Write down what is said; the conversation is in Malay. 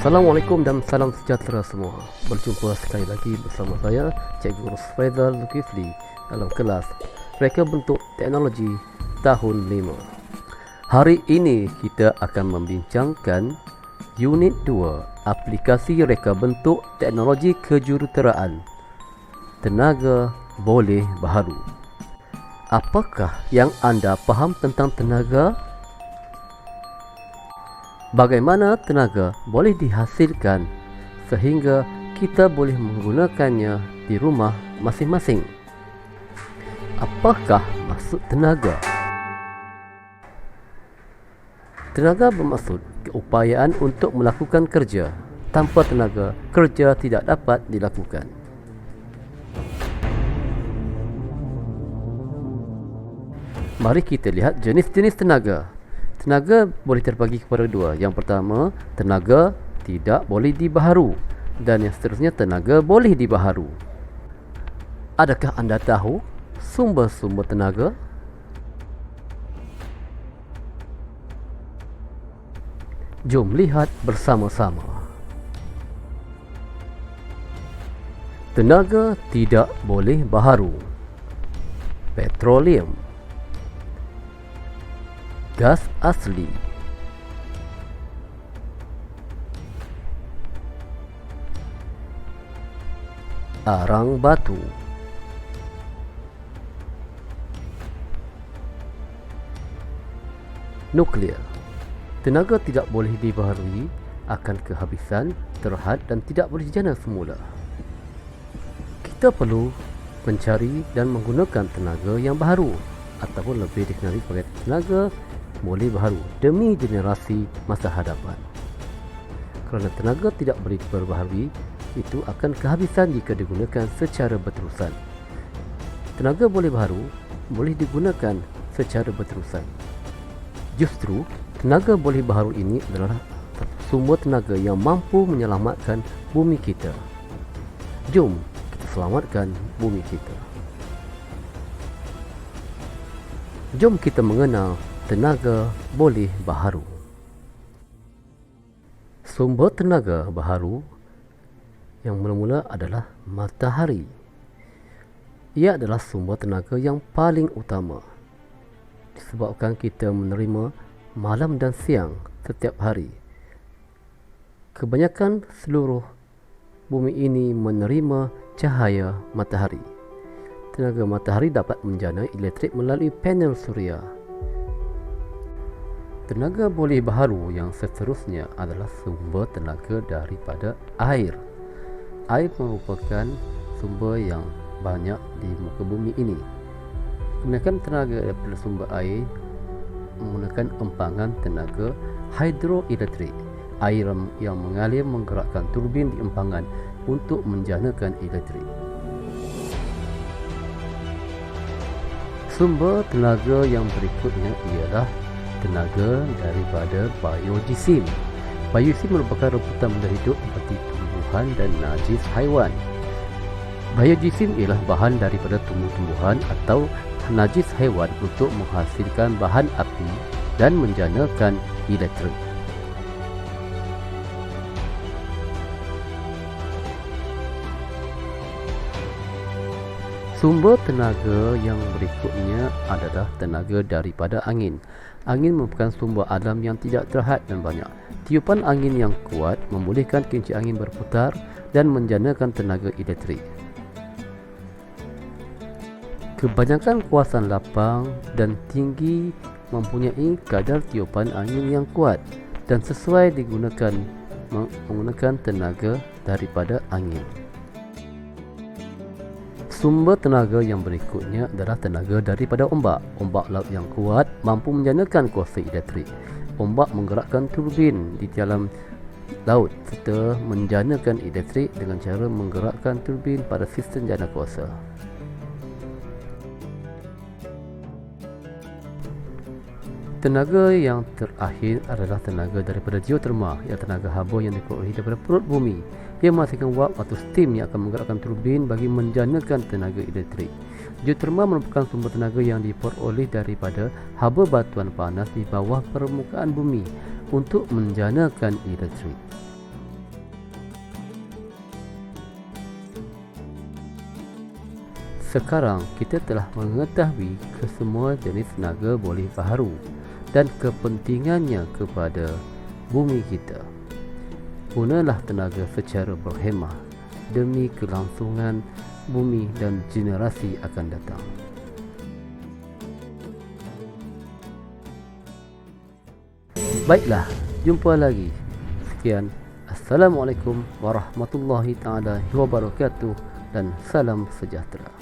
Assalamualaikum dan salam sejahtera semua. Berjumpa sekali lagi bersama saya, Cikgu Faizal Zulkifli dalam kelas Reka Bentuk Teknologi tahun 5. Hari ini kita akan membincangkan Unit 2, Aplikasi Reka Bentuk Teknologi Kejuruteraan. Tenaga boleh baharu. Apakah yang anda faham tentang tenaga? Bagaimana tenaga boleh dihasilkan sehingga kita boleh menggunakannya di rumah masing-masing? Apakah maksud tenaga? Tenaga bermaksud keupayaan untuk melakukan kerja. Tanpa tenaga, kerja tidak dapat dilakukan. Mari kita lihat jenis-jenis tenaga. Tenaga boleh terbagi kepada dua. Yang pertama, tenaga tidak boleh dibaharu, dan yang seterusnya, tenaga boleh dibaharu. Adakah anda tahu sumber-sumber tenaga? Jom lihat bersama-sama. Tenaga tidak boleh baharu. Petroleum, gas asli, arang batu, nuklear. Tenaga tidak boleh dibaharui, akan kehabisan, terhad dan tidak boleh dijana semula. Kita perlu mencari dan menggunakan tenaga yang baharu, ataupun lebih dikenali sebagai tenaga boleh baharu demi generasi masa hadapan. Kerana tenaga tidak boleh diperbaharui, itu akan kehabisan jika digunakan secara berterusan. Tenaga boleh baharu boleh digunakan secara berterusan. Justru tenaga boleh baharu ini adalah sumber tenaga yang mampu menyelamatkan bumi kita. Jom kita selamatkan bumi kita. Jom kita mengenal tenaga boleh baharu. Sumber tenaga baharu yang mula-mula adalah matahari. Ia adalah sumber tenaga yang paling utama, disebabkan kita menerima malam dan siang setiap hari. Kebanyakan seluruh bumi ini menerima cahaya matahari. Tenaga matahari dapat menjana elektrik melalui panel suria. Tenaga boleh baharu yang seterusnya adalah sumber tenaga daripada air. Air merupakan sumber yang banyak di muka bumi ini. Kebanyakan tenaga daripada sumber air menggunakan empangan tenaga hidroelektrik. Air yang mengalir menggerakkan turbin di empangan untuk menjanakan elektrik. Sumber tenaga yang berikutnya ialah tenaga daripada biogesim. Biogesim merupakan rebutan benda hidup seperti tumbuhan dan najis haiwan. Biogesim ialah bahan daripada tumbuh-tumbuhan atau najis haiwan untuk menghasilkan bahan api dan menjanakan elektrik. Sumber tenaga yang berikutnya adalah tenaga daripada angin. Angin merupakan sumber alam yang tidak terhad dan banyak. Tiupan angin yang kuat membolehkan kincir angin berputar dan menjanakan tenaga elektrik. Kebanyakan kawasan lapang dan tinggi mempunyai kadar tiupan angin yang kuat dan sesuai digunakan menggunakan tenaga daripada angin. Sumber tenaga yang berikutnya adalah tenaga daripada ombak. Ombak laut yang kuat mampu menjanakan kuasa elektrik. Ombak menggerakkan turbin di dalam laut serta menjanakan elektrik dengan cara menggerakkan turbin pada sistem jana kuasa. Tenaga yang terakhir adalah tenaga daripada geoterma, iaitu tenaga haba yang diperolehi daripada perut bumi. Ia menghasilkan wap atau steam yang akan menggerakkan turbin bagi menjanakan tenaga elektrik. Geoterma merupakan sumber tenaga yang diperoleh daripada haba batuan panas di bawah permukaan bumi untuk menjanakan elektrik. Sekarang kita telah mengetahui kesemua jenis tenaga boleh baharu dan kepentingannya kepada bumi kita. Gunalah tenaga secara berhemah demi kelangsungan bumi dan generasi akan datang. Baiklah, jumpa lagi. Sekian. Assalamualaikum warahmatullahi taala wabarakatuh dan salam sejahtera.